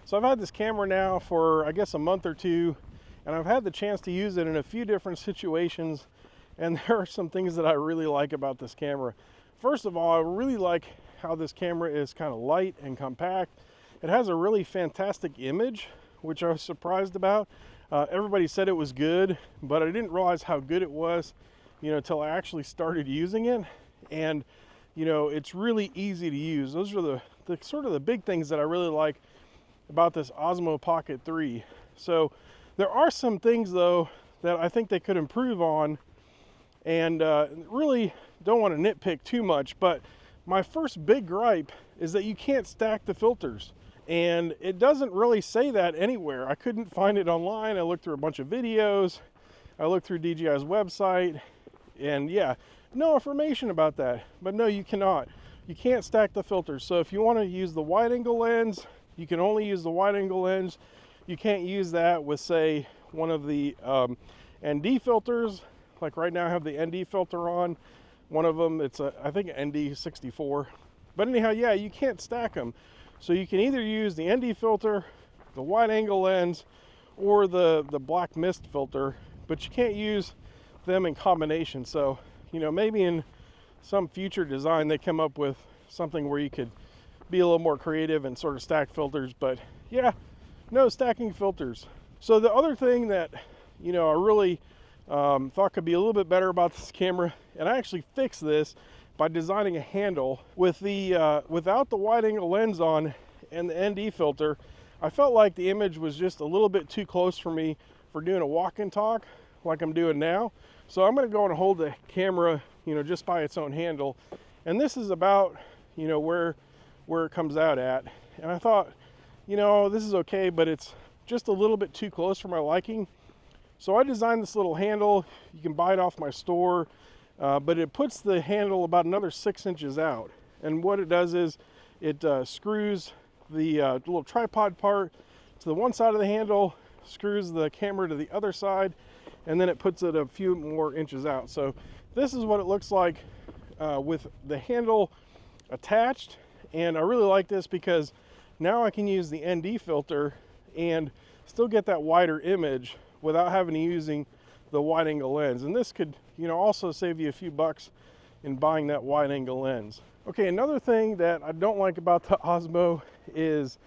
So I've had this camera now for, I guess, a month or two, and I've had the chance to use it in a few different situations, and there are some things that I really like about this camera. First of all, I really like how this camera is kind of light and compact. It has a really fantastic image, which I was surprised about. Everybody said it was good, but I didn't realize how good it was, until I actually started using it. And, it's really easy to use. Those are the sort of the big things that I really like about this Osmo Pocket 3. So there are some things, though, that I think they could improve on, and really don't want to nitpick too much, but my first big gripe is that you can't stack the filters. And it doesn't really say that anywhere. I couldn't find it online. I looked through a bunch of videos. I looked through DJI's website, and yeah, no information about that. But no, you cannot. You can't stack the filters. So if you want to use the wide angle lens, you can only use the wide angle lens. You can't use that with, say, one of the ND filters. Like right now I have the ND filter on. One of them, it's I think ND 64. But anyhow, yeah, you can't stack them. So you can either use the ND filter, the wide angle lens, or the black mist filter, but you can't use them in combination. So, maybe in some future design they come up with something where you could be a little more creative and sort of stack filters, but yeah, no stacking filters. So the other thing that, I really thought could be a little bit better about this camera, and I actually fixed this by designing a handle with the without the wide angle lens on and the ND filter. I felt like the image was just a little bit too close for me for doing a walk and talk like I'm doing now. So I'm going to go and hold the camera, just by its own handle, and this is about, where it comes out at. And I thought, this is okay, but it's just a little bit too close for my liking. So I designed this little handle. You can buy it off my store. But it puts the handle about another 6 inches out. And what it does is it screws the little tripod part to the one side of the handle, screws the camera to the other side, and then it puts it a few more inches out. So this is what it looks like with the handle attached. And I really like this because now I can use the ND filter and still get that wider image without having to using the wide angle lens. And this could, also save you a few bucks in buying that wide angle lens. Okay, another thing that I don't like about the Osmo is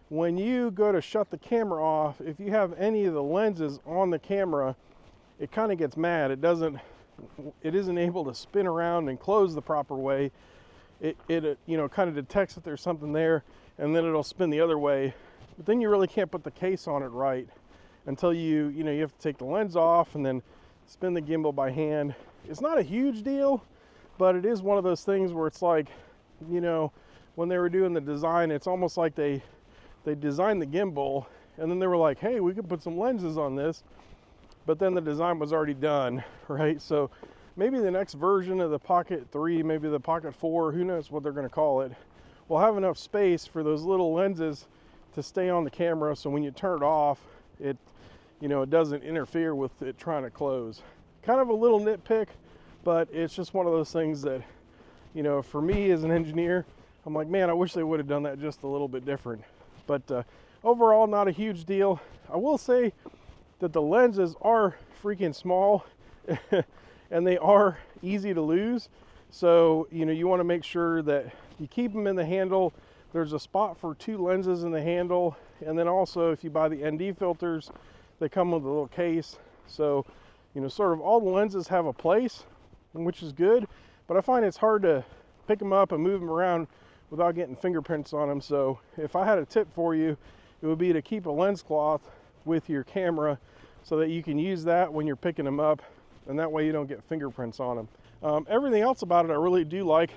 when you go to shut the camera off, if you have any of the lenses on the camera, it kind of gets mad. It isn't able to spin around and close the proper way. It kind of detects that there's something there, and then it'll spin the other way. But then you really can't put the case on it right until you have to take the lens off and then spin the gimbal by hand. It's not a huge deal, but it is one of those things where it's like, when they were doing the design, it's almost like they designed the gimbal and then they were like, hey, we could put some lenses on this, but then the design was already done, right? So maybe the next version of the Pocket 3, maybe the Pocket 4, who knows what they're going to call it, will have enough space for those little lenses to stay on the camera, so when you turn it off, it doesn't interfere with it trying to close. Kind of a little nitpick, but it's just one of those things that, for me as an engineer, I'm like, man, I wish they would have done that just a little bit different. But overall, not a huge deal. I will say that the lenses are freaking small and they are easy to lose. So, you want to make sure that you keep them in the handle. There's a spot for 2 lenses in the handle. And then also, if you buy the ND filters, they come with a little case. So, sort of all the lenses have a place, which is good. But I find it's hard to pick them up and move them around without getting fingerprints on them. So if I had a tip for you, it would be to keep a lens cloth with your camera so that you can use that when you're picking them up, and that way you don't get fingerprints on them. Everything else about it I really do like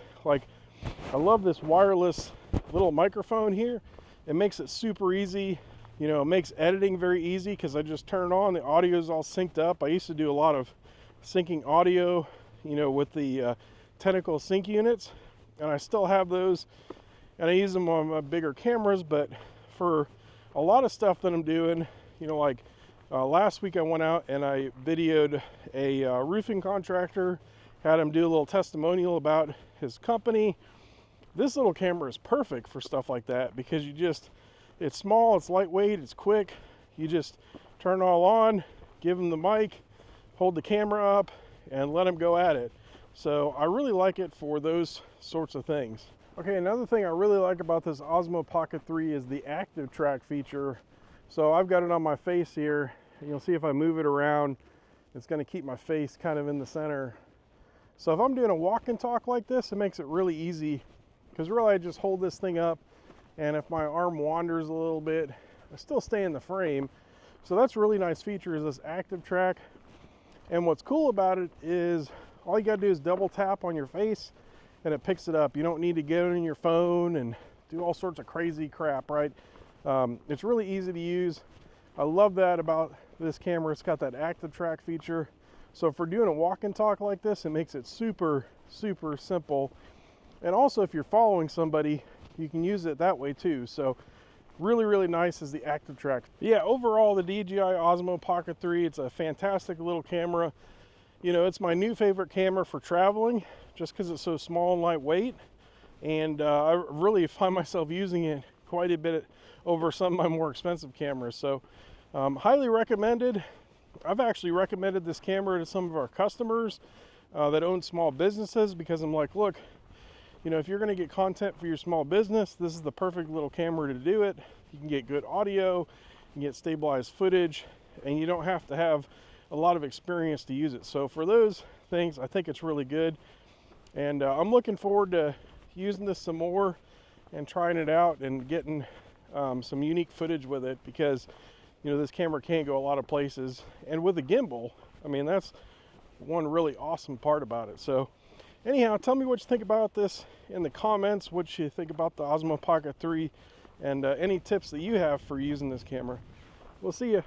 I love this wireless little microphone here. It makes it super easy. It makes editing very easy because I just turn it on, the audio is all synced up. I used to do a lot of syncing audio, with the Tentacle sync units, and I still have those, and I use them on my bigger cameras. But for a lot of stuff that I'm doing, last week I went out and I videoed a roofing contractor, had him do a little testimonial about his company. This little camera is perfect for stuff like that because It's small, it's lightweight, it's quick. You just turn it all on, give them the mic, hold the camera up, and let them go at it. So I really like it for those sorts of things. Okay, another thing I really like about this Osmo Pocket 3 is the active track feature. So I've got it on my face here. You'll see if I move it around, it's going to keep my face kind of in the center. So if I'm doing a walk and talk like this, it makes it really easy, because really I just hold this thing up, and if my arm wanders a little bit, I still stay in the frame. So that's a really nice feature, is this active track. And what's cool about it is all you got to do is double tap on your face and it picks it up. You don't need to get it in your phone and do all sorts of crazy crap, right? It's really easy to use. I love that about this camera. It's got that active track feature. So for doing a walk and talk like this, it makes it super, super simple. And also if you're following somebody, you can use it that way too. So really, really nice is the active track. Yeah, overall the DJI Osmo Pocket 3, it's a fantastic little camera. You know, it's my new favorite camera for traveling, just because it's so small and lightweight. And I really find myself using it quite a bit over some of my more expensive cameras. So highly recommended. I've actually recommended this camera to some of our customers that own small businesses, because I'm like, look, you know, if you're going to get content for your small business, this is the perfect little camera to do it. You can get good audio, you can get stabilized footage, and you don't have to have a lot of experience to use it. So for those things, I think it's really good. And I'm looking forward to using this some more and trying it out and getting some unique footage with it, because you know, this camera can go a lot of places, and with a gimbal, I mean, that's one really awesome part about it. So anyhow, tell me what you think about this in the comments, what you think about the Osmo Pocket 3, and any tips that you have for using this camera. We'll see you.